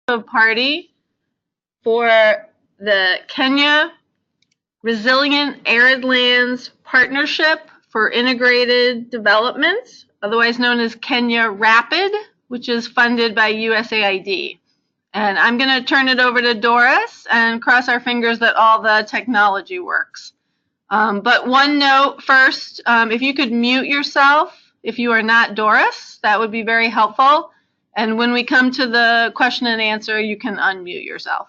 party for the Kenya Resilient Arid Lands Partnership for Integrated Development, otherwise known as Kenya RAPID, which is funded by USAID. And I'm going to turn it over to Doris and cross our fingers that all the technology works. But one note first, if you could mute yourself if you are not Doris, that would be very helpful. And when we come to the question and answer, you can unmute yourself.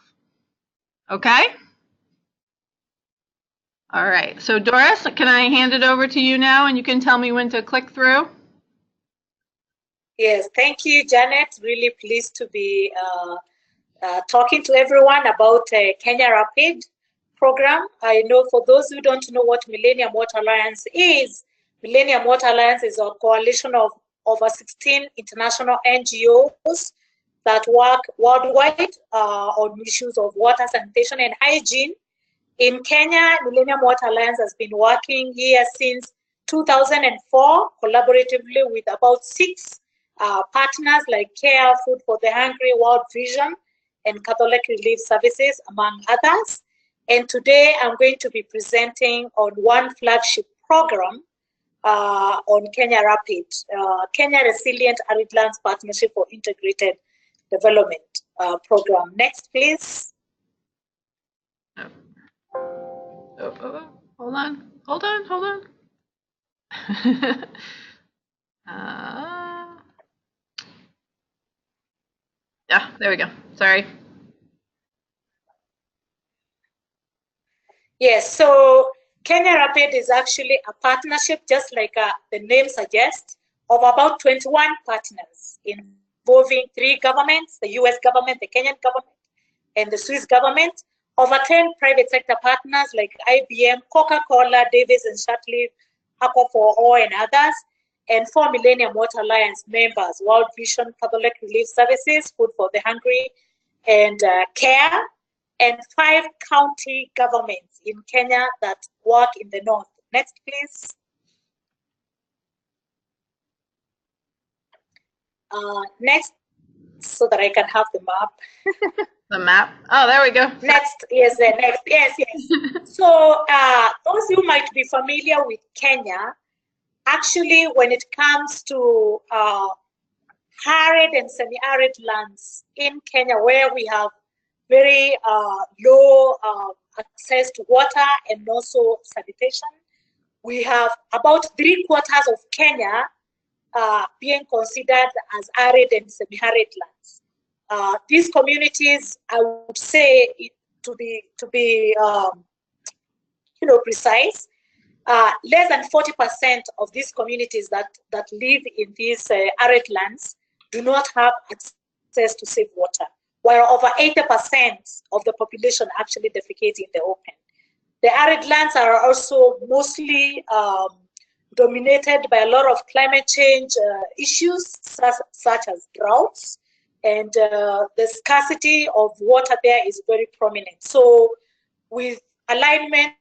Okay? All right. So Doris, can I hand it over to you now and you can tell me when to click through? Yes, thank you, Janet. Really pleased to be talking to everyone about Kenya Rapid program. I know for those who don't know what Millennium Water Alliance is, Millennium Water Alliance is a coalition of over 16 international NGOs that work worldwide on issues of water, sanitation, and hygiene. In Kenya, Millennium Water Alliance has been working here since 2004, collaboratively with about 6 partners like CARE, Food for the Hungry, World Vision, and Catholic Relief Services, among others. And today I'm going to be presenting on one flagship program on Kenya Rapid, Kenya Resilient Arid Lands Partnership for Integrated Development program. Next, please. Hold on. Yeah, there we go. Sorry. Yes, so Kenya Rapid is actually a partnership, just like the name suggests, of about 21 partners involving 3 governments, the US government, the Kenyan government, and the Swiss government, over 10 private sector partners like IBM, Coca-Cola, Davis and Shuttley, Aqua for All, and others, and 4 Millennium Water Alliance members, World Vision, Catholic Relief Services, Food for the Hungry, and CARE, and 5 county governments in Kenya that work in the north. Next, please. Next, so that I can have the map. The map? Oh, there we go. Next, yes, the next, yes. So those who might be familiar with Kenya, actually, when it comes to arid and semi-arid lands in Kenya, where we have very low access to water and also sanitation, we have about 3/4 of Kenya being considered as arid and semi-arid lands. These communities, I would say, to be precise, less than 40% of these communities that live in these arid lands do not have access to safe water, while over 80% of the population actually defecate in the open. The arid lands are also mostly dominated by a lot of climate change issues, such as droughts, and the scarcity of water there is very prominent. So with alignment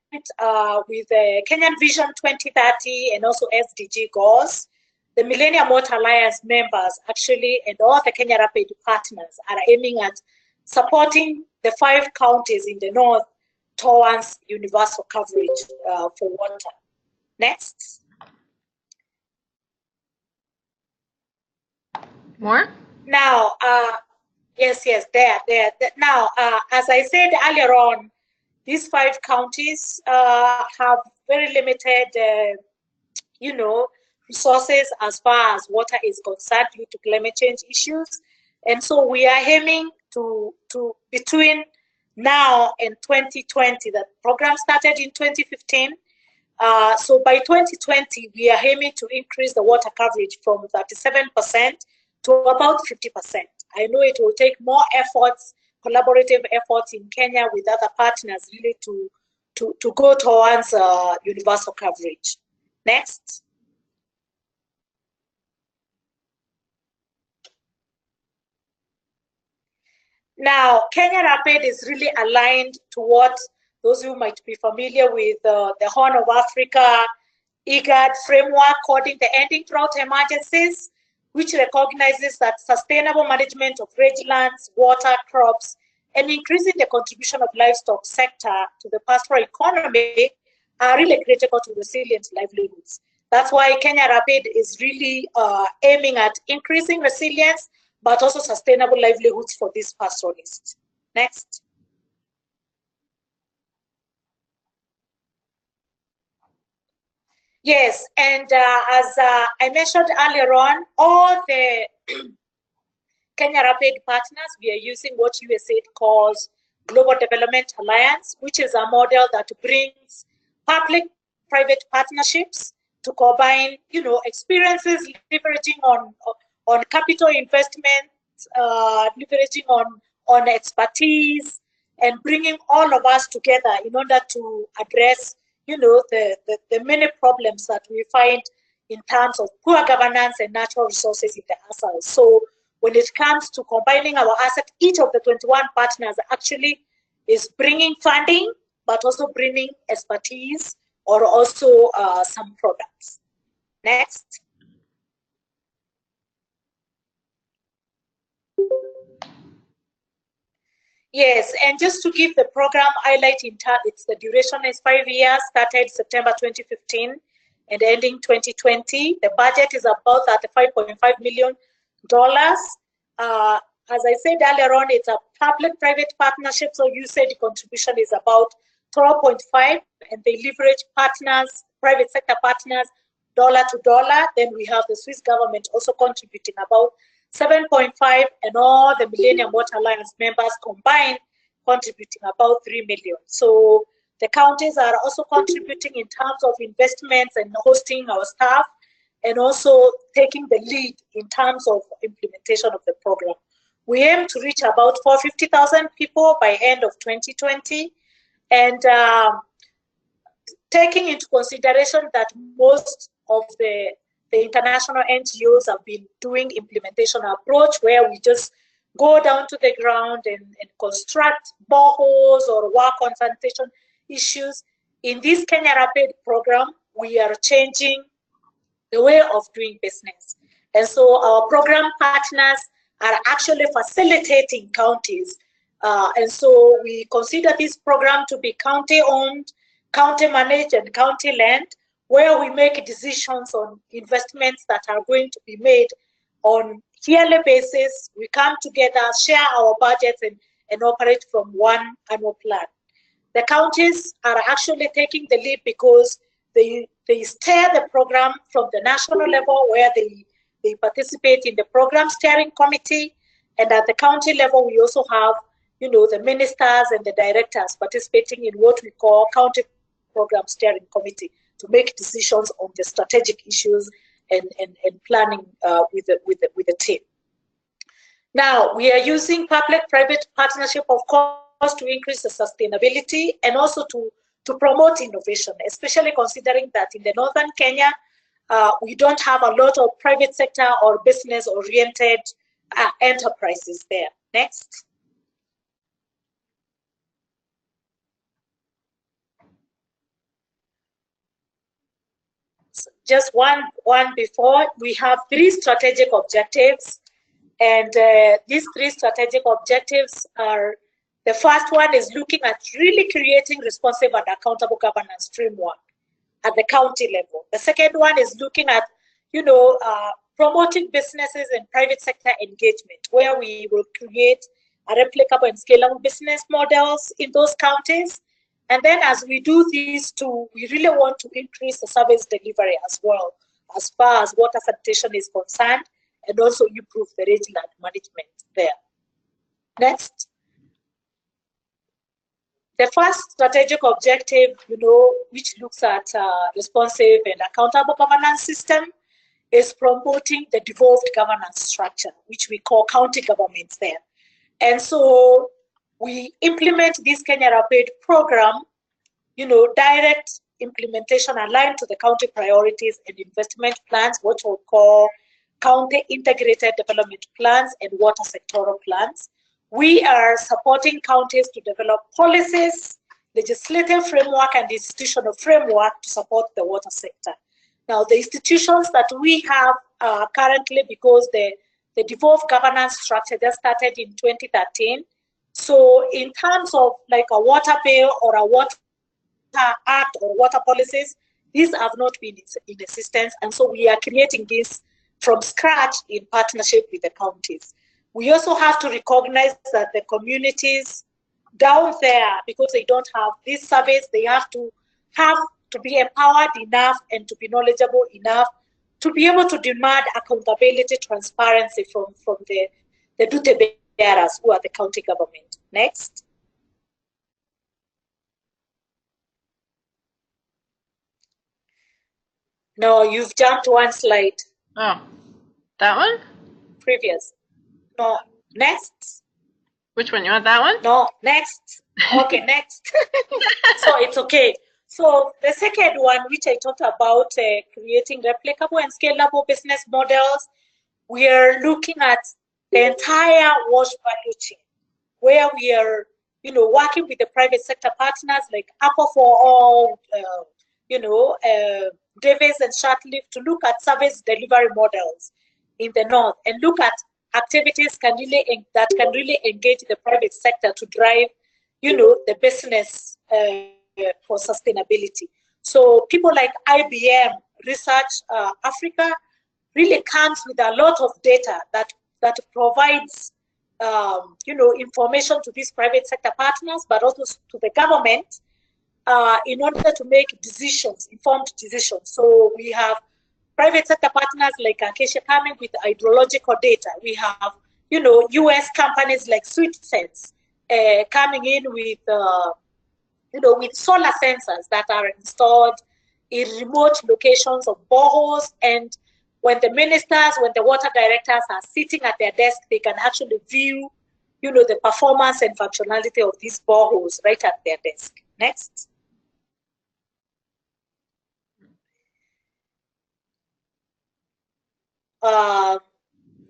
with the Kenyan Vision 2030 and also SDG goals, the Millennium Water Alliance members actually, and all the Kenya Rapid partners, are aiming at supporting the 5 counties in the north towards universal coverage for water. Next. More? Now, yes, there. Now, as I said earlier on, these 5 counties have very limited, resources as far as water is concerned due to climate change issues. And so we are aiming to between now and 2020, the program started in 2015. So by 2020, we are aiming to increase the water coverage from 37% to about 50%. I know it will take more efforts, collaborative efforts in Kenya with other partners really to go towards universal coverage. Next. Now, Kenya Rapid is really aligned to what those who might be familiar with the Horn of Africa IGAD framework called the Ending Drought Emergencies. which recognizes that sustainable management of rangelands, water, crops, and increasing the contribution of livestock sector to the pastoral economy are really critical to resilient livelihoods. That's why Kenya Rapid is really aiming at increasing resilience, but also sustainable livelihoods for these pastoralists. Next. Yes, and as I mentioned earlier on, all the Kenya Rapid partners, we are using what USAID calls Global Development Alliance, which is a model that brings public-private partnerships to combine, experiences leveraging on capital investment, leveraging on expertise, and bringing all of us together in order to address, the many problems that we find in terms of poor governance and natural resources in the assets. So when it comes to combining our assets, each of the 21 partners actually is bringing funding, but also bringing expertise or also some products. Next. Yes, and just to give the program highlight, it's the duration is 5 years, started September 2015 and ending 2020. The budget is about $35.5 million. As I said earlier on, it's a public-private partnership, so you said the contribution is about 12.5, and they leverage partners, private sector partners, dollar to dollar. Then we have the Swiss government also contributing about 7.5, and all the Millennium Water Alliance members combined contributing about 3 million. So the counties are also contributing in terms of investments and hosting our staff, and also taking the lead in terms of implementation of the program. We aim to reach about 450,000 people by end of 2020, and taking into consideration that most of the international NGOs have been doing implementation approach where we just go down to the ground and construct boreholes or work on sanitation issues. In this Kenya Rapid program, we are changing the way of doing business. And so our program partners are actually facilitating counties. And so we consider this program to be county-owned, county-managed, and county-led, where we make decisions on investments that are going to be made on yearly basis. We come together, share our budgets, and operate from one annual plan. The counties are actually taking the lead because they steer the program from the national level, where they participate in the program steering committee, and at the county level we also have the ministers and the directors participating in what we call county program steering committee to make decisions on the strategic issues and planning with the team. Now, we are using public-private partnership, of course, to increase the sustainability and also to promote innovation, especially considering that in the northern Kenya, we don't have a lot of private sector or business-oriented enterprises there. Next. So just one before, we have 3 strategic objectives, and these 3 strategic objectives are, the first one is looking at really creating responsive and accountable governance framework at the county level. The second one is looking at, promoting businesses and private sector engagement, where we will create a replicable and scalable business models in those counties. And then as we do these 2, we really want to increase the service delivery as well, as far as water sanitation is concerned, and also improve the rangeland management there. Next. The first strategic objective, which looks at responsive and accountable governance system, is promoting the devolved governance structure, which we call county governments there. And so we implement this Kenya Rapid program, direct implementation aligned to the county priorities and investment plans, what we'll call county integrated development plans and water sectoral plans. We are supporting counties to develop policies, legislative framework, and institutional framework to support the water sector. Now, the institutions that we have currently because the devolved governance structure just started in 2013. So in terms of like a water bill or a water act or water policies, these have not been in existence. And so we are creating this from scratch in partnership with the counties. We also have to recognize that the communities down there, because they don't have this service, they have to be empowered enough and to be knowledgeable enough to be able to demand accountability, transparency from the duty bearers who are the county government. Next. No, you've jumped one slide. Oh, that one? Previous. No, next. Which one? You want that one? No, next. Okay, next. So it's okay. So the second one, which I talked about, creating replicable and scalable business models, we are looking at the entire wash value chain, where we are, working with the private sector partners like Apple for All, Davis and Shortleaf to look at service delivery models in the north and look at activities that can really engage the private sector to drive, the business for sustainability. So people like IBM Research Africa really comes with a lot of data that provides information to these private sector partners, but also to the government in order to make decisions, informed decisions. So we have private sector partners like Acacia coming with hydrological data. We have, US companies like SweetSense coming in with, with solar sensors that are installed in remote locations of boreholes. And when the ministers, when the water directors are sitting at their desk, they can actually view, the performance and functionality of these boreholes right at their desk. Next.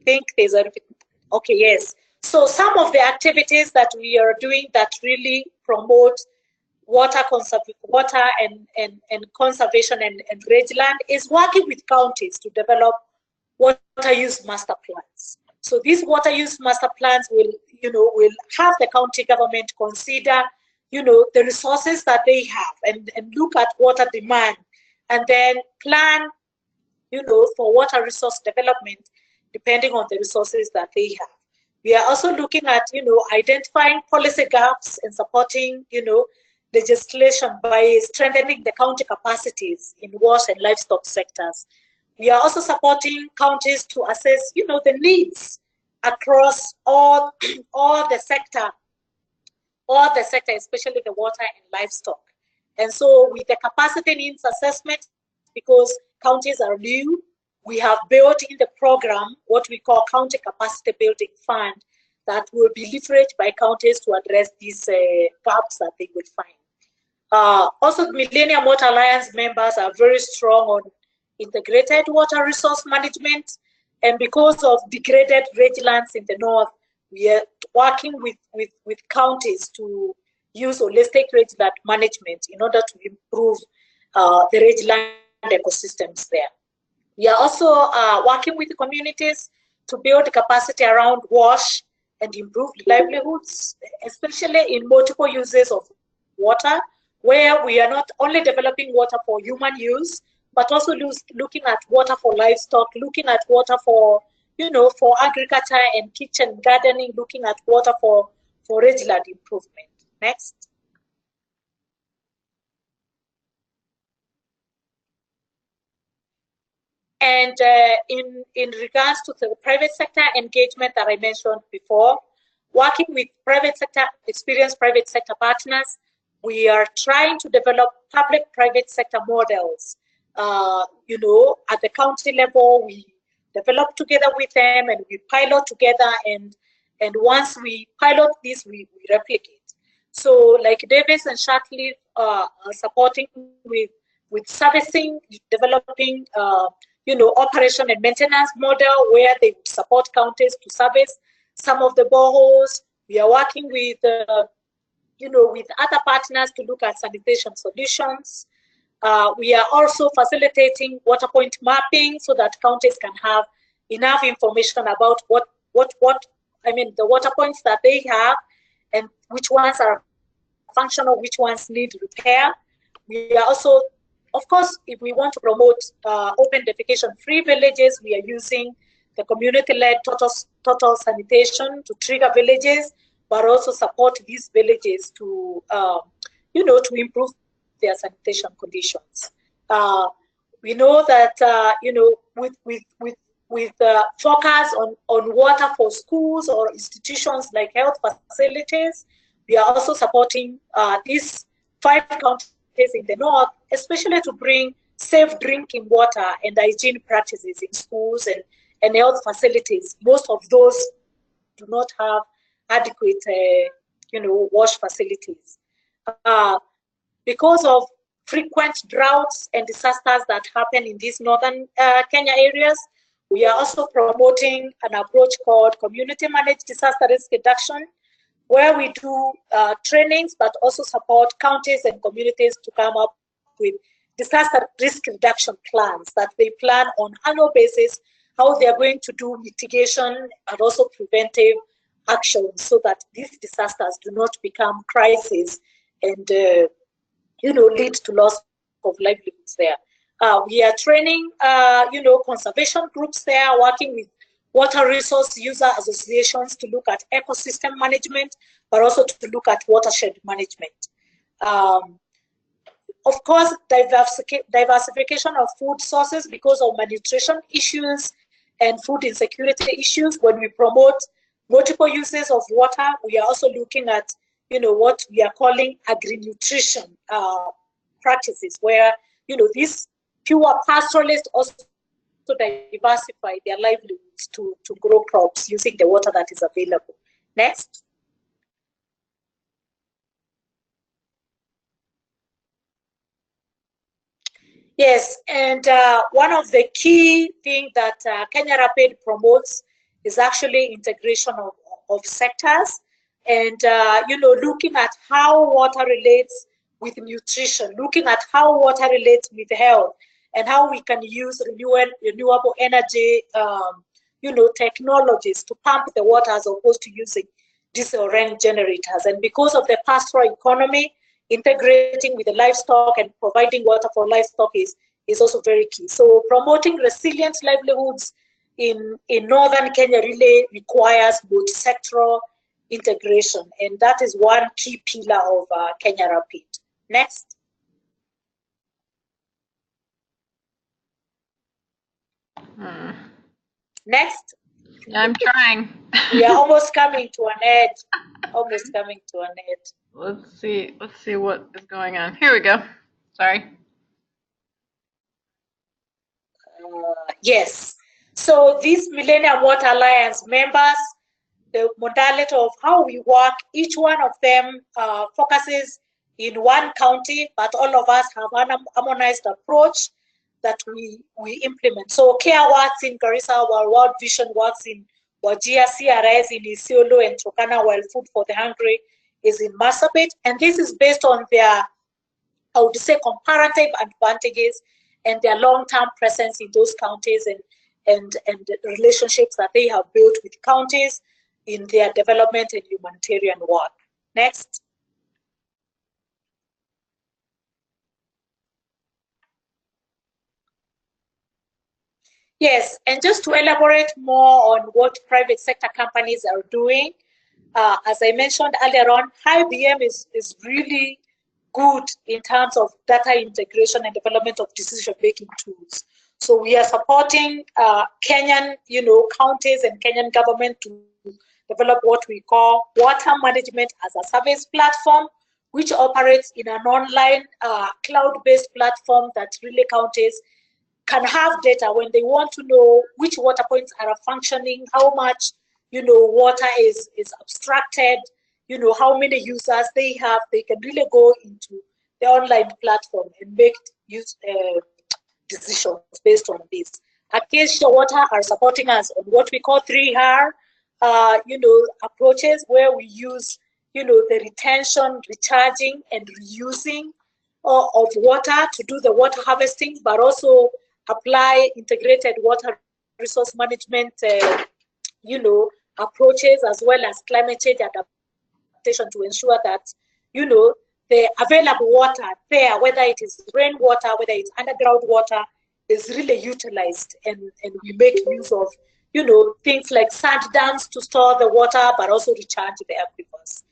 Think there's a, okay, yes. So some of the activities that we are doing that really promote water and conservation and rangeland is working with counties to develop water use master plans. So these water use master plans will have the county government consider, the resources that they have and look at water demand and then plan, for water resource development depending on the resources that they have. We are also looking at, identifying policy gaps and supporting, legislation by strengthening the county capacities in wash and livestock sectors. We are also supporting counties to assess, the needs across all the sector, especially the water and livestock. And so with the capacity needs assessment, because counties are new, we have built in the program what we call County Capacity Building Fund that will be leveraged by counties to address these gaps that they will find. Also, the Millennium Water Alliance members are very strong on integrated water resource management. And because of degraded rangelands in the north, we are working with counties to use holistic rangeland management in order to improve the rangeland ecosystems there. We are also working with the communities to build capacity around wash and improve livelihoods, especially in multiple uses of water, where we are not only developing water for human use, but also looking at water for livestock, looking at water for, for agriculture and kitchen gardening, looking at water for rangeland improvement. Next. And in regards to the private sector engagement that I mentioned before, working with experienced private sector partners, we are trying to develop public-private sector models. At the county level, we develop together with them and we pilot together. And once we pilot this, we replicate. So like Davis and Shortleaf are supporting with servicing, developing operation and maintenance model where they support counties to service some of the boreholes. We are working with, with other partners to look at sanitation solutions. We are also facilitating water point mapping so that counties can have enough information about the water points that they have and which ones are functional, which ones need repair. We are also, of course, if we want to promote open defecation-free villages, we are using the community-led total sanitation to trigger villages, but also support these villages to, to improve their sanitation conditions. We know that, with focus on water for schools or institutions like health facilities, we are also supporting these 5 counties in the north, especially to bring safe drinking water and hygiene practices in schools and health facilities. Most of those do not have adequate, wash facilities. Because of frequent droughts and disasters that happen in these northern Kenya areas, we are also promoting an approach called community managed disaster risk reduction, where we do trainings, but also support counties and communities to come up with disaster risk reduction plans that they plan on annual basis, how they are going to do mitigation and also preventive actions so that these disasters do not become crises and lead to loss of livelihoods there. We are training, conservation groups there, working with water resource user associations to look at ecosystem management, but also to look at watershed management. Of course, diversification of food sources because of malnutrition issues and food insecurity issues. When we promote multiple uses of water, we are also looking at, what we are calling agri-nutrition practices, where, these pure pastoralists also diversify their livelihoods to grow crops using the water that is available. Next. Yes, and one of the key things that Kenya Rapid promotes is actually integration of sectors and, looking at how water relates with nutrition, looking at how water relates with health, and how we can use renewable energy, technologies to pump the water as opposed to using diesel range generators. And because of the pastoral economy, integrating with the livestock and providing water for livestock is also very key. So promoting resilient livelihoods in northern Kenya really requires multi-sectoral integration, and that is one key pillar of Kenya Rapid. Next. Next. Yeah, I'm trying. We are almost coming to an edge. Almost coming to an edge. Let's see what is going on. Here we go. Sorry. Yes. So these Millennium Water Alliance members, the modality of how we work, each one of them focuses in one county, but all of us have an harmonized approach that we implement. So CARE works in Garissa, while World Vision works in Wajir, CRS in Isiolo and Turkana, while Food for the Hungry is in Marsabit. And this is based on their, I would say, comparative advantages and their long-term presence in those counties and the relationships that they have built with counties in their development and humanitarian work. Next. Yes, and just to elaborate more on what private sector companies are doing, as I mentioned earlier on, IBM is really good in terms of data integration and development of decision-making tools. So we are supporting Kenyan, counties and Kenyan government to develop what we call water management as a service platform, which operates in an online cloud-based platform that really counties can have data when they want to know which water points are functioning, how much, water is abstracted, how many users they have. They can really go into the online platform and make decisions based on this. Acacia Water are supporting us on what we call 3R, approaches where we use, the retention, recharging, and reusing of water to do the water harvesting, but also apply integrated water resource management, approaches, as well as climate change adaptation, to ensure that, the available water there, whether it is rainwater, whether it's underground water, is really utilized, and we make use of, things like sand dams to store the water, but also recharge the aquifers.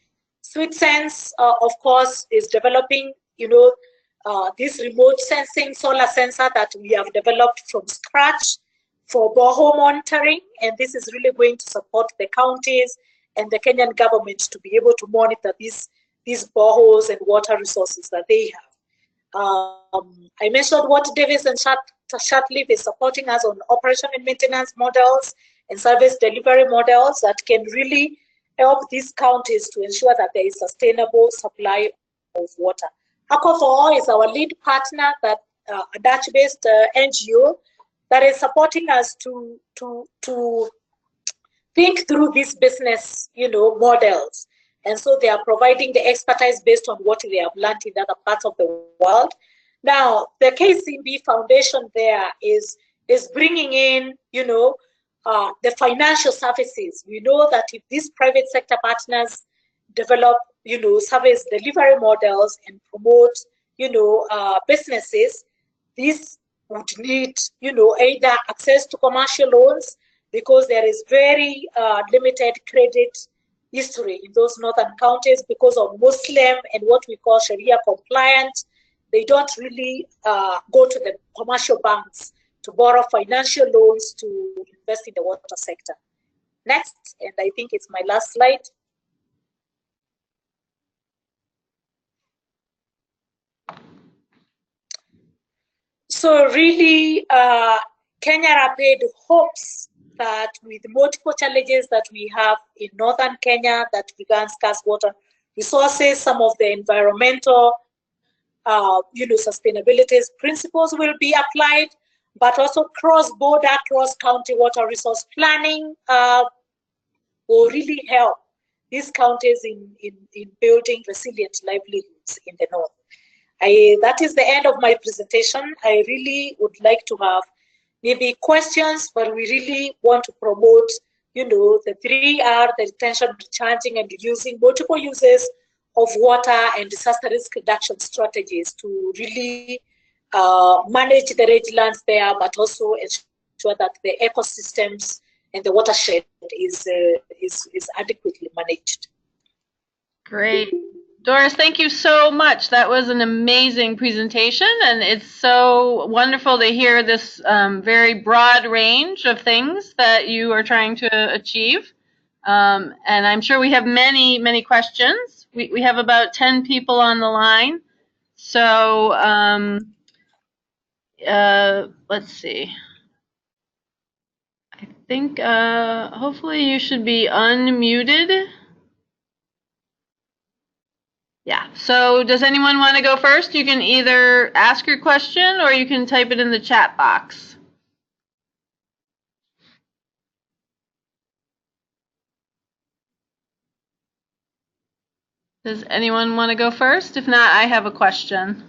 Sweet Sense, of course, is developing, this remote sensing solar sensor that we have developed from scratch for borehole monitoring, and this is really going to support the counties and the Kenyan government to be able to monitor these boreholes and water resources that they have. I mentioned what Davis and Shatleaf is supporting us on operation and maintenance models and service delivery models that can really help these counties to ensure that there is sustainable supply of water. Aqua for All is our lead partner, that a Dutch-based NGO that is supporting us to think through these business, models. And so they are providing the expertise based on what they have learned in other parts of the world. Now, the KCB Foundation there is bringing in, the financial services. We know that if these private sector partners develop, service delivery models and promote, businesses, these would need, either access to commercial loans, because there is very limited credit history in those northern counties because of Muslim and what we call Sharia compliant. They don't really go to the commercial banks to borrow financial loans to invest in the water sector. Next, and I think it's my last slide. So really, Kenya Rapid hopes that with multiple challenges that we have in northern Kenya that began scarce water resources, some of the environmental, sustainability principles will be applied, but also cross-border, cross-county water resource planning will really help these counties in building resilient livelihoods in the north. That is the end of my presentation. I really would like to have maybe questions, but we really want to promote, the 3R, the retention, recharging, and reusing, multiple uses of water and disaster risk reduction strategies to really manage the rangelands there, but also ensure that the ecosystems and the watershed is adequately managed. Great. Doris, thank you so much. That was an amazing presentation, and it's so wonderful to hear this very broad range of things that you are trying to achieve. And I'm sure we have many, many questions. We have about 10 people on the line. So let's see. I think hopefully you should be unmuted. Yeah, so does anyone want to go first? You can either ask your question or you can type it in the chat box. Does anyone want to go first? If not, I have a question.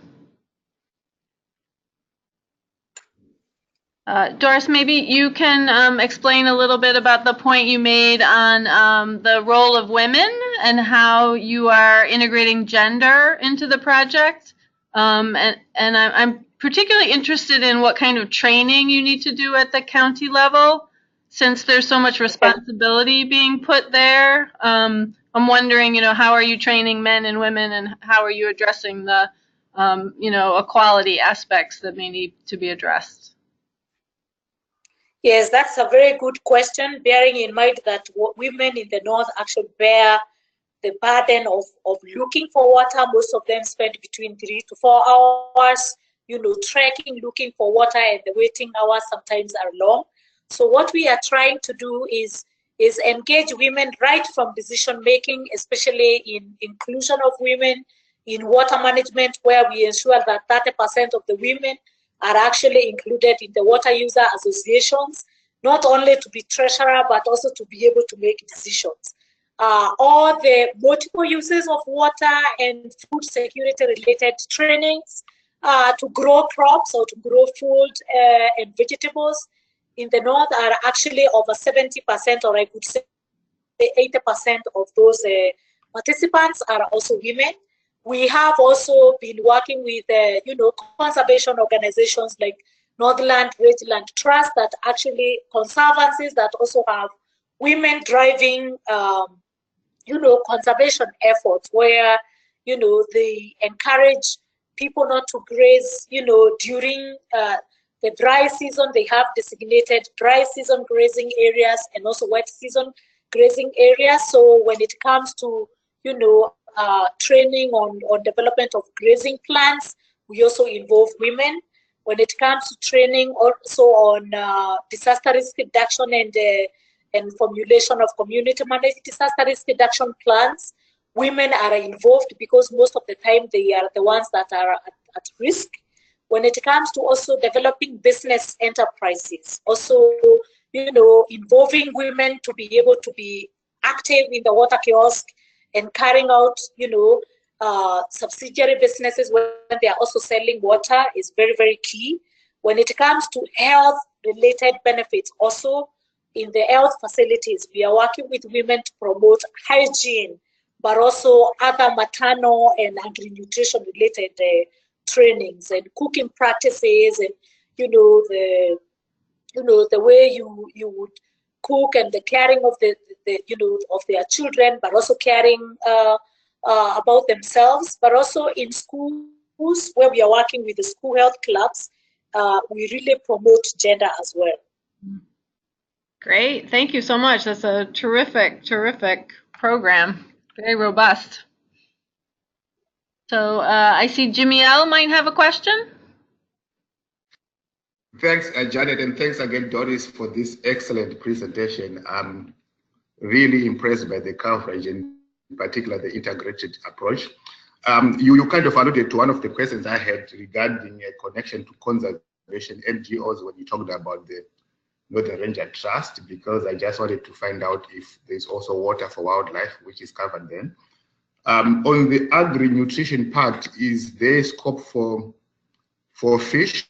Doris, maybe you can explain a little bit about the point you made on the role of women and how you are integrating gender into the project. And I'm particularly interested in what kind of training you need to do at the county level, since there's so much responsibility being put there. I'm wondering, how are you training men and women, and how are you addressing the, equality aspects that may need to be addressed? Yes, that's a very good question, bearing in mind that women in the north actually bear the burden of looking for water. Most of them spend between 3 to 4 hours, trekking, looking for water, and the waiting hours sometimes are long. So what we are trying to do is engage women right from decision making, especially in inclusion of women in water management, where we ensure that 30% of the women are actually included in the water user associations, not only to be treasurer, but also to be able to make decisions. all the multiple uses of water and food security related trainings to grow crops or to grow food and vegetables in the north are actually over 70%, or I could say 80% of those participants are also women. We have also been working with, conservation organizations like Northland Rangeland Trust, that actually conservancies that also have women driving, conservation efforts where, they encourage people not to graze, during the dry season. They have designated dry season grazing areas and also wet season grazing areas. So when it comes to, training on development of grazing plans, we also involve women. When it comes to training also on disaster risk reduction and formulation of community managed disaster risk reduction plans, women are involved because most of the time they are the ones that are at risk. When it comes to also developing business enterprises, also, involving women to be able to be active in the water kiosk and carrying out, subsidiary businesses when they are also selling water is very, very key. When it comes to health-related benefits, also in the health facilities, we are working with women to promote hygiene, but also other maternal and agri-nutrition-related trainings and cooking practices, and the way you would cook and the caring of of their children, but also caring about themselves. But also in schools where we are working with the school health clubs, we really promote gender as well. Great, thank you so much. That's a terrific program, very robust. So I see Jimmy L might have a question. Thanks, Janet, and thanks again, Doris, for this excellent presentation. I'm really impressed by the coverage, and in particular the integrated approach. You kind of alluded to one of the questions I had regarding a connection to conservation NGOs when you talked about the Northern Ranger Trust, because I just wanted to find out if there's also water for wildlife, which is covered then. On the agri-nutrition part, is there scope for fish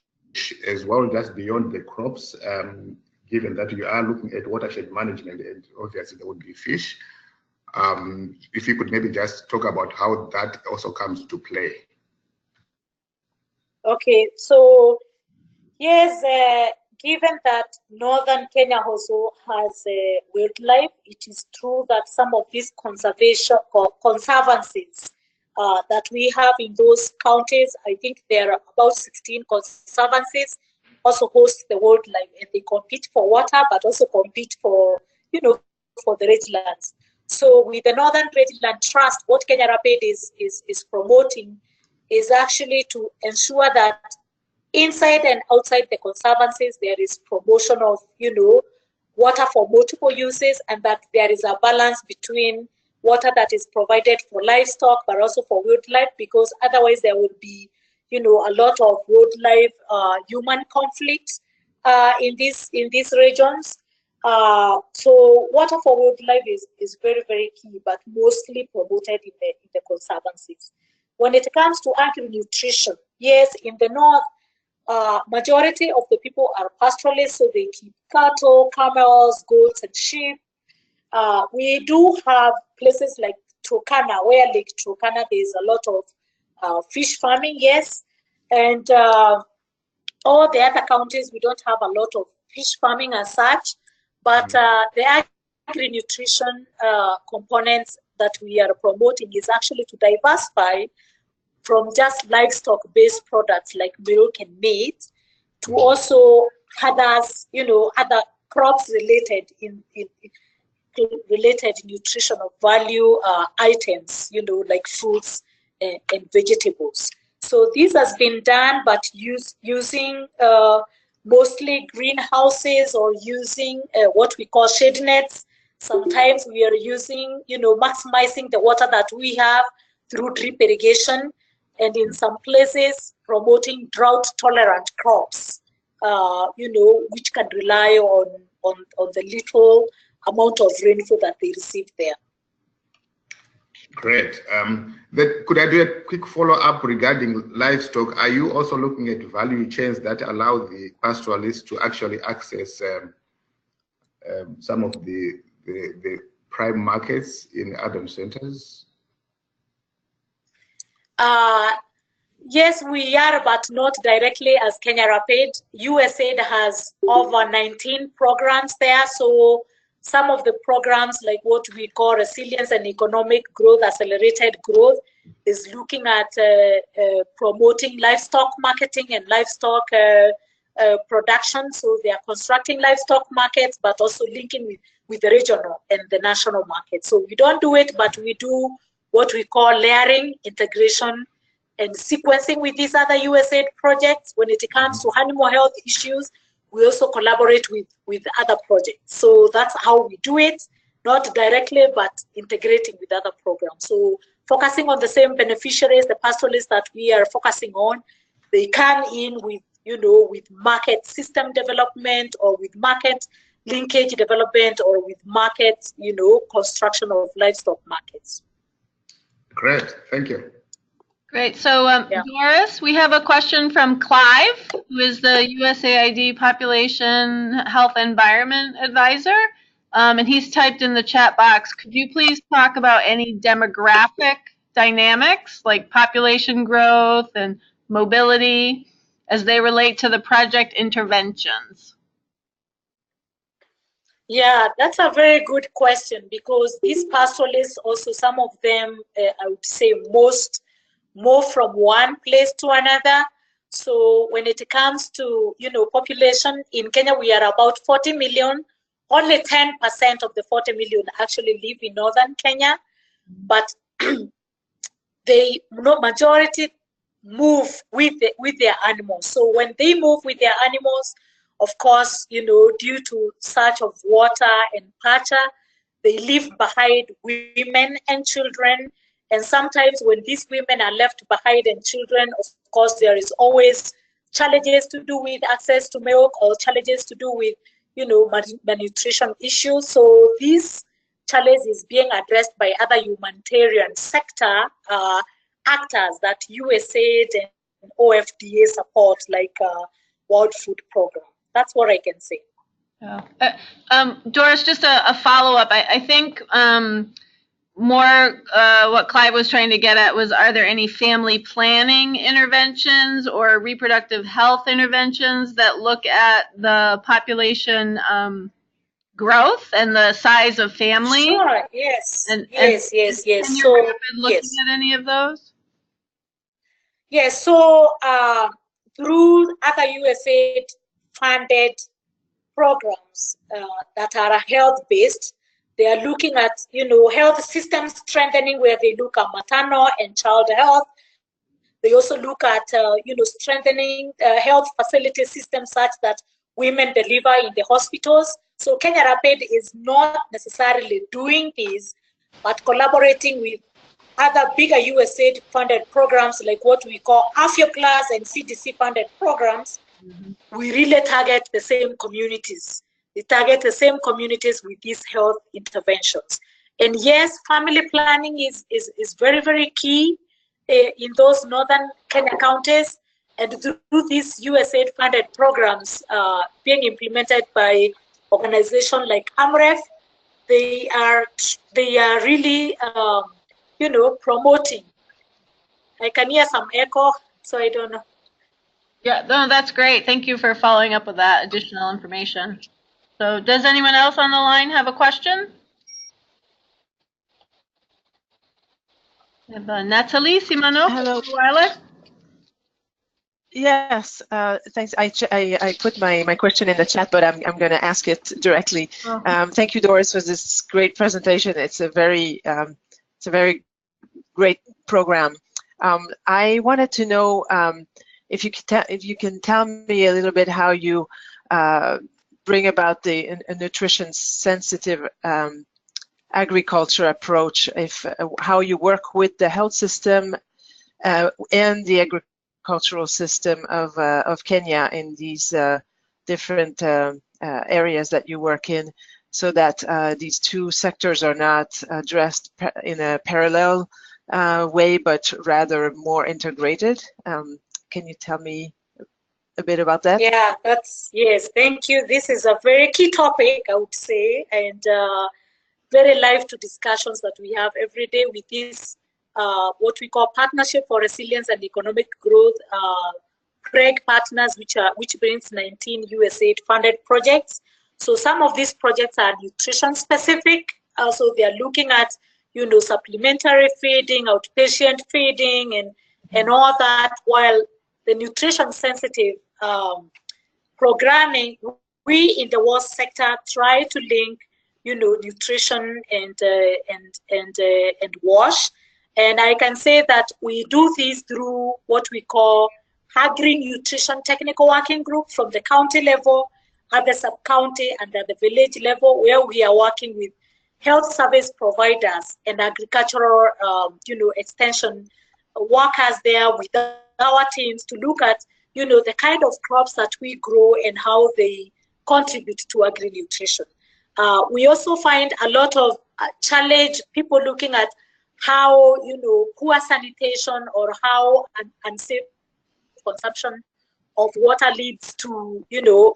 as well, just beyond the crops, given that you are looking at watershed management, and obviously there would be fish? If you could maybe just talk about how that also comes to play. Okay, so yes, given that northern Kenya also has wildlife, it is true that some of these conservancies that we have in those counties, I think there are about 16 conservancies, also host the wildlife, and they compete for water, but also compete for, for the rangelands. So with the Northern Rangeland Trust, what Kenya Rapid is promoting is actually to ensure that inside and outside the conservancies, there is promotion of, water for multiple uses, and that there is a balance between water that is provided for livestock, but also for wildlife, because otherwise there will be, a lot of wildlife human conflict in these regions. So water for wildlife is very, very key, but mostly promoted in the conservancies. When it comes to agri-nutrition, yes, in the north, majority of the people are pastoralists, so they keep cattle, camels, goats, and sheep. We do have places like Turkana, where Lake Turkana, there's a lot of fish farming, yes. And all the other counties, we don't have a lot of fish farming as such, but the agri-nutrition components that we are promoting is actually to diversify from just livestock-based products like milk and meat to also others, other crops-related related nutritional value items, like fruits and vegetables. So this has been done, but using mostly greenhouses or using what we call shade nets. Sometimes we are using, maximizing the water that we have through drip irrigation, and in some places promoting drought-tolerant crops, which can rely on the little amount of rainfall that they receive there. Great. Could I do a quick follow-up regarding livestock? Are you also looking at value chains that allow the pastoralists to actually access some of the prime markets in urban centers? Yes, we are, but not directly as Kenya Rapid. USAID has over 19 programs there. So some of the programs, like what we call resilience and economic growth, accelerated growth, is looking at promoting livestock marketing and livestock production. So they are constructing livestock markets, but also linking with the regional and the national market. So we don't do it, but we do what we call layering, integration, and sequencing with these other USAID projects. When it comes to animal health issues, we also collaborate with other projects. So that's how we do it, not directly, but integrating with other programs. So focusing on the same beneficiaries, the pastoralists that we are focusing on, they come in with, with market system development or with market linkage development or with market, construction of livestock markets. Great, thank you. Great. So, Doris, we have a question from Clive, who is the USAID Population Health Environment Advisor. And he's typed in the chat box, could you please talk about any demographic dynamics like population growth and mobility as they relate to the project interventions? Yeah, that's a very good question, because these pastoralists also, some of them, I would say move from one place to another. So when it comes to, population in Kenya, we are about 40 million. Only 10% of the 40 million actually live in northern Kenya, but they majority move with their animals. So when they move with their animals, of course, due to search of water and pasture, they leave behind women and children. And sometimes when these women are left behind and children, of course, there is always challenges to do with access to milk or challenges to do with, malnutrition issues. So this challenge is being addressed by other humanitarian sector actors that USAID and OFDA support, like World Food Program. That's what I can say. Doris, just a follow-up. I think more what Clive was trying to get at was, are there any family planning interventions or reproductive health interventions that look at the population growth and the size of families? Sure, yes. Yes. Can you Rapid looking at any of those? Yes, so through other USAID funded programs that are health-based, they are looking at, health system strengthening, where they look at maternal and child health. They also look at, strengthening health facility systems such that women deliver in the hospitals. So Kenya Rapid is not necessarily doing this, but collaborating with other bigger USAID funded programs like what we call AFIO-Plus and CDC funded programs. We really target the same communities. We target the same communities with these health interventions. And yes, family planning is very, very key in those northern Kenya counties. And through these USAID funded programs being implemented by organizations like AMREF, they are really, promoting. I can hear some echo, so I don't know. Yeah, no, that's great. Thank you for following up with that additional information. So does anyone else on the line have a question? We have Natalie Simano. Hello. Weiler. Yes, thanks. I put my question in the chat, but I'm going to ask it directly. Thank you, Doris, for this great presentation. It's a very great program. I wanted to know if you can tell me a little bit how you bring about the nutrition sensitive agriculture approach, how you work with the health system and the agricultural system of Kenya in these different areas that you work in so that these two sectors are not addressed in a parallel way, but rather more integrated. Can you tell me a bit about that? Yeah, yes, thank you. This is a very key topic, I would say, and very live to discussions that we have every day with this, what we call Partnership for Resilience and Economic Growth, PREG partners, which brings 19 USAID funded projects. So some of these projects are nutrition specific. So they are looking at, supplementary feeding, outpatient feeding, and all that, while the nutrition sensitive programming, we in the water sector try to link, nutrition and wash. And I can say that we do this through what we call Agri-Nutrition Technical Working Group from the county level, at the sub-county, and at the village level, where we are working with health service providers and agricultural, extension workers there with our teams to look at, the kind of crops that we grow and how they contribute to agri-nutrition. We also find a lot of challenge, people looking at how, poor sanitation or how unsafe consumption of water leads to,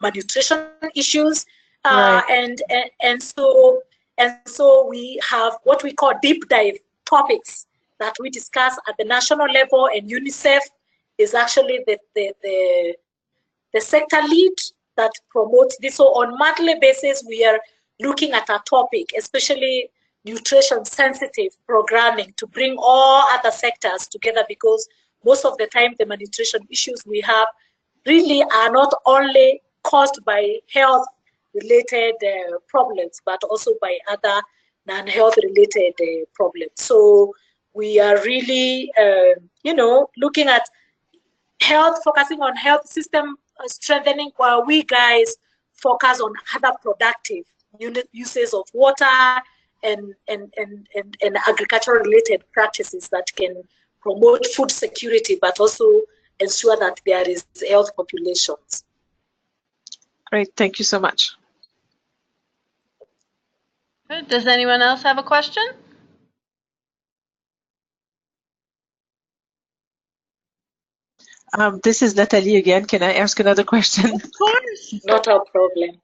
malnutrition issues. Right. And so we have what we call deep dive topics that we discuss at the national level, and UNICEF is actually the sector lead that promotes this. So on monthly basis, we are looking at a topic, especially nutrition sensitive programming, to bring all other sectors together, because most of the time the malnutrition issues we have really are not only caused by health related problems, but also by other non-health related problems. So we are really, looking at health, focusing on health system strengthening, while we guys focus on other productive uses of water and agricultural related practices that can promote food security, but also ensure that there is health populations. Great, thank you so much. Good. Does anyone else have a question? This is Natalie again. Can I ask another question? Of course. Not a problem.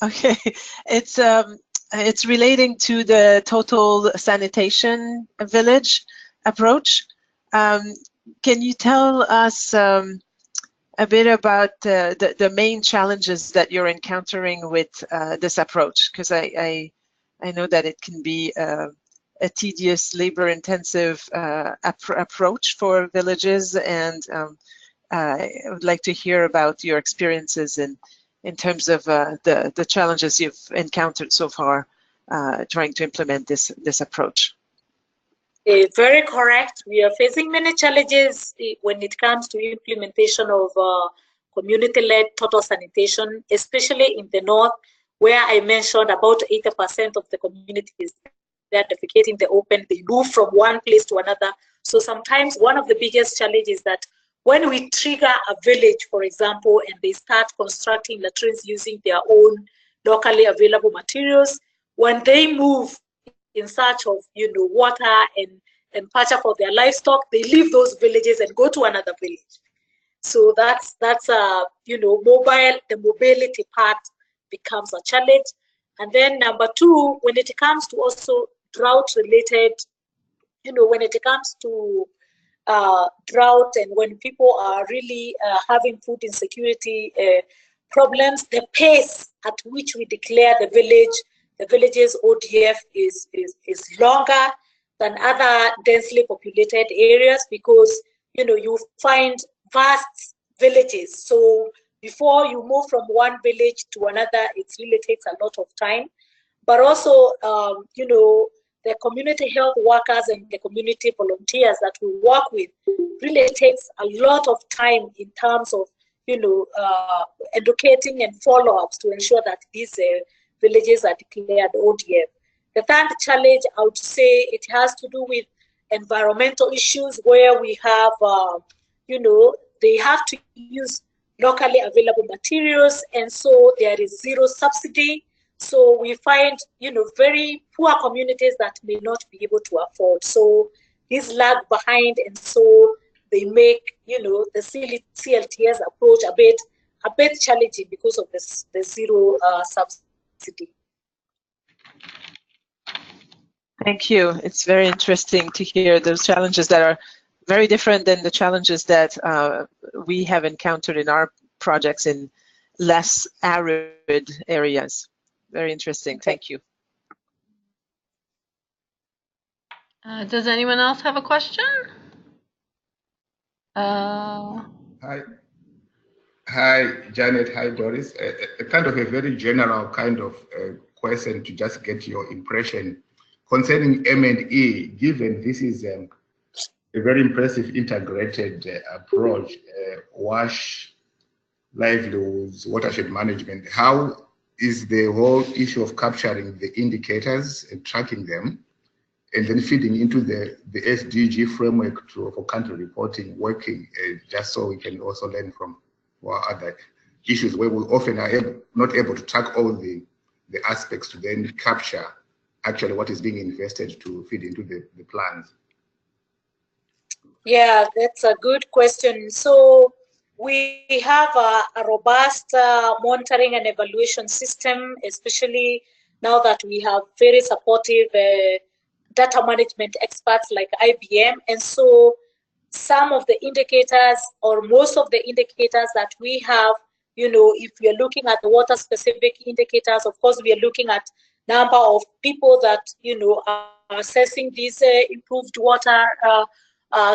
Okay, it's relating to the total sanitation village approach. Can you tell us a bit about the main challenges that you're encountering with this approach? Because I know that it can be a tedious, labor-intensive approach for villages, and I would like to hear about your experiences in terms of the challenges you've encountered so far trying to implement this approach. Very correct. We are facing many challenges when it comes to implementation of community-led total sanitation, especially in the north, where I mentioned about 80% of the communities they're defecating the open, they move from one place to another. So sometimes one of the biggest challenges is that when we trigger a village, for example, and they start constructing latrines using their own locally available materials, when they move in search of, water and pasture for their livestock, they leave those villages and go to another village. So that's the mobility part becomes a challenge. And then number two, when it comes to also drought related, when it comes to drought and when people are really having food insecurity problems, the pace at which we declare the village's ODF is longer than other densely populated areas, because you find vast villages. So before you move from one village to another, it really takes a lot of time. But also, the community health workers and the community volunteers that we work with really takes a lot of time in terms of, educating and follow-ups to ensure that these villages are declared ODF. The third challenge, I would say, it has to do with environmental issues, where we have, they have to use locally available materials, and so there is zero subsidy So we find, very poor communities that may not be able to afford. So these lag behind, and so they make, the CLTS approach a bit challenging because of this, the zero subsidy. Thank you. It's very interesting to hear those challenges that are very different than the challenges that we have encountered in our projects in less arid areas. Very interesting. Thank you. Does anyone else have a question? Hi, Janet. Hi, Doris. A kind of a very general kind of question to just get your impression concerning M&E, given this is a very impressive integrated approach, wash, livelihoods, watershed management. How is the whole issue of capturing the indicators and tracking them, and then feeding into the SDG framework for country reporting working, just so we can also learn from other issues where we often are not able to track all the aspects to then capture actually what is being invested to feed into the plans? Yeah, that's a good question. So we have a robust monitoring and evaluation system, especially now that we have very supportive data management experts like IBM. And so some of the indicators, or most of the indicators that we have, if we are looking at the water specific indicators, of course, we are looking at number of people that, are assessing these improved water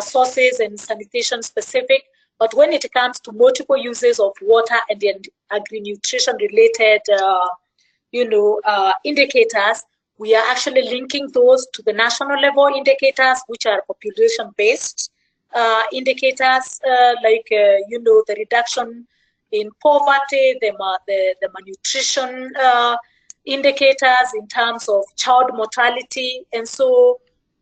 sources and sanitation specific. But when it comes to multiple uses of water and the agri-nutrition related, indicators, we are actually linking those to the national level indicators, which are population based indicators, like, the reduction in poverty, the malnutrition indicators in terms of child mortality. And so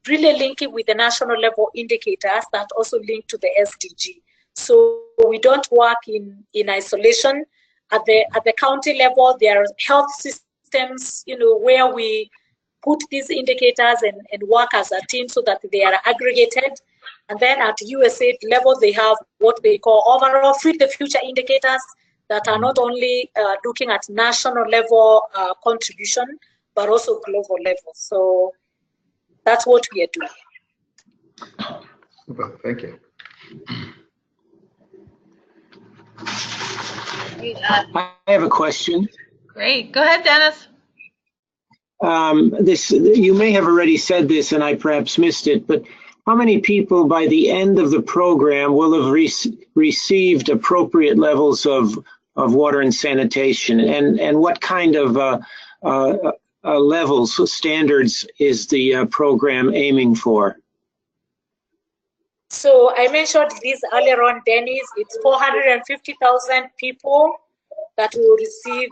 really linking with the national level indicators that also link to the SDG. So we don't work in isolation. At the county level, there are health systems, where we put these indicators and work as a team so that they are aggregated. And then at USAID level, they have what they call overall Feed the Future indicators that are not only looking at national level contribution, but also global level. So that's what we are doing. Super, thank you. I have a question. Great, go ahead, Dennis. You may have already said this and I perhaps missed it, but how many people by the end of the program will have received appropriate levels of water and sanitation, and what kind of levels, standards is the program aiming for? So I mentioned this earlier on, Dennis. It's 450,000 people that will receive,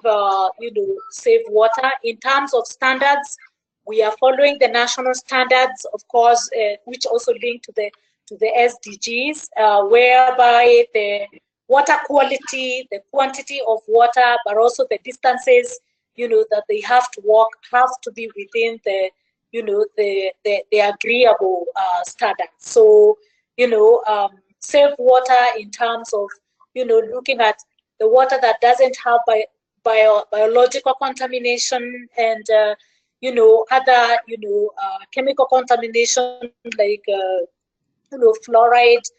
safe water. In terms of standards, we are following the national standards, of course, which also link to the SDGs, whereby the water quality, the quantity of water, but also the distances, that they have to walk, have to be within the, the agreeable standards. So, safe water in terms of, looking at the water that doesn't have biological contamination and, other, chemical contamination like, fluoride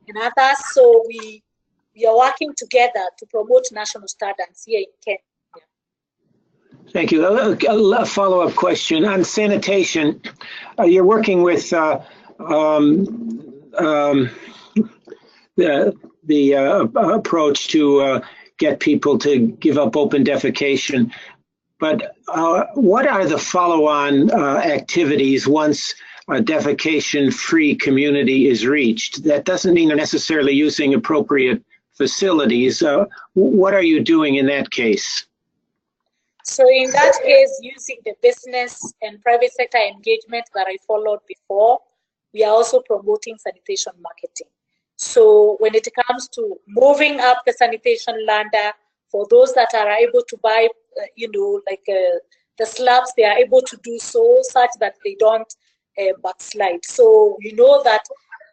and others. So we are working together to promote national standards here in Kenya. Thank you. A follow-up question on sanitation. You're working with the approach to get people to give up open defecation. But what are the follow-on activities once a defecation-free community is reached? That doesn't mean they're necessarily using appropriate facilities. What are you doing in that case? So in that case, using the business and private sector engagement that I followed before, we are also promoting sanitation marketing. So when it comes to moving up the sanitation ladder For those that are able to buy, the slabs, they are able to do so such that they don't backslide. So we know that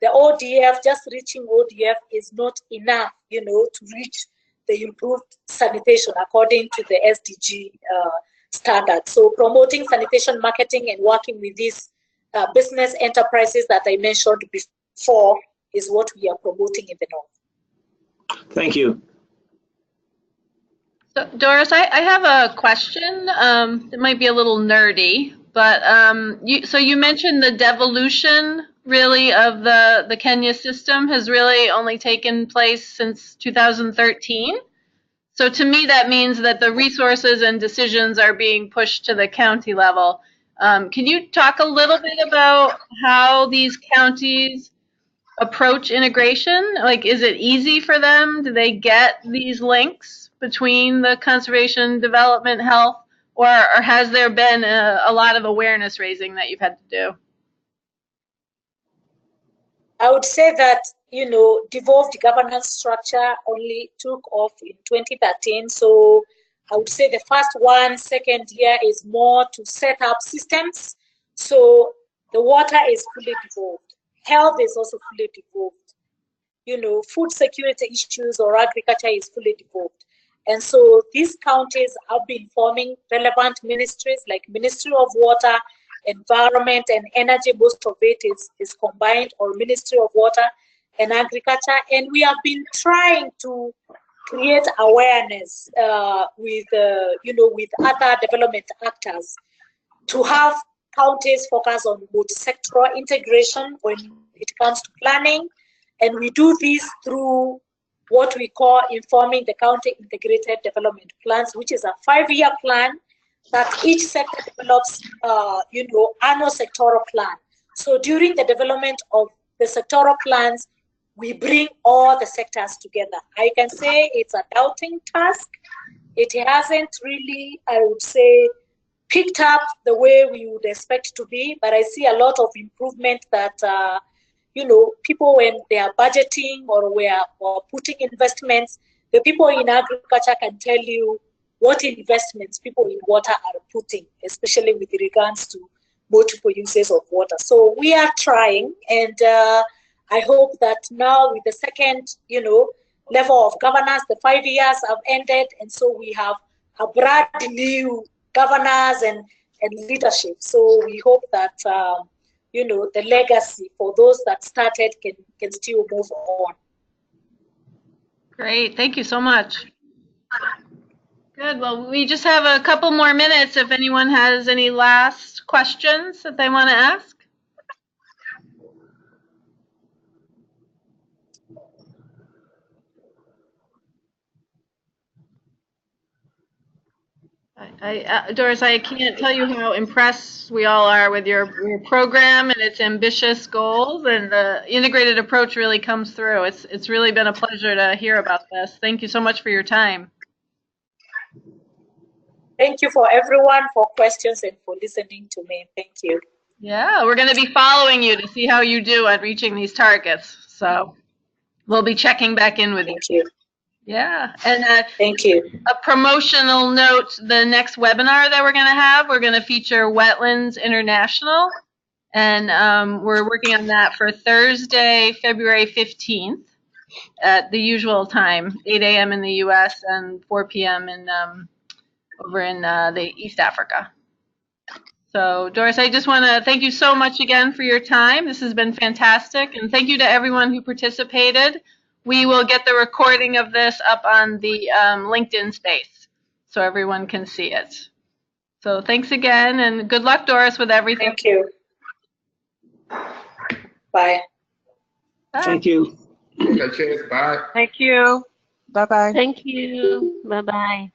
the ODF, just reaching ODF is not enough, to reach the improved sanitation according to the SDG standard. So promoting sanitation marketing and working with these business enterprises that I mentioned before is what we are promoting in the North. Thank you. So, Doris, I have a question. It might be a little nerdy, but you mentioned the devolution really of the Kenya system has really only taken place since 2013. So to me, that means that the resources and decisions are being pushed to the county level. Can you talk a little bit about how these counties approach integration? Like, is it easy for them? Do they get these links between the conservation, development, health, or has there been a lot of awareness raising that you've had to do? I would say that, devolved governance structure only took off in 2013. So I would say the first 1, second year is more to set up systems. So the water is fully devolved. Health is also fully devolved. Food security issues or agriculture is fully devolved. And so these counties have been forming relevant ministries like Ministry of Water, Environment and Energy. Most of it is combined, or Ministry of Water and Agriculture. And we have been trying to create awareness with other development actors to have counties focus on multi-sectoral integration when it comes to planning. And we do this through what we call informing the county integrated development plans, which is a 5-year plan that each sector develops, annual sectoral plan. So during the development of the sectoral plans, we bring all the sectors together. I can say it's a daunting task. It hasn't really, I would say, picked up the way we would expect to be, but I see a lot of improvement that, people when they are budgeting or putting investments, the people in agriculture can tell you what investments people in water are putting, especially with regards to multiple uses of water. So we are trying, and I hope that now with the second, level of governance, the 5 years have ended, and so we have a brand new governance and leadership. So we hope that the legacy for those that started can still move on. Great, thank you so much. Good, well, we just have a couple more minutes if anyone has any last questions that they want to ask. Doris, I can't tell you how impressed we all are with your program and its ambitious goals, and the integrated approach really comes through. It's really been a pleasure to hear about this. Thank you so much for your time. Thank you for everyone for questions and for listening to me. Thank you. Yeah, we're going to be following you to see how you do at reaching these targets. So we'll be checking back in with you. Thank you. Yeah, and thank you. A promotional note, the next webinar that we're going to feature Wetlands International, and we're working on that for Thursday, February 15th at the usual time, 8 a.m. in the U.S. and 4 p.m. over in the East Africa. So, Doris, I just want to thank you so much again for your time. This has been fantastic, and thank you to everyone who participated. We will get the recording of this up on the LinkedIn space so everyone can see it. So thanks again, and good luck, Doris, with everything. Thank you. Bye. Bye. Thank you. Okay, cheers. Bye. Thank you. Bye-bye. Thank you. Bye-bye.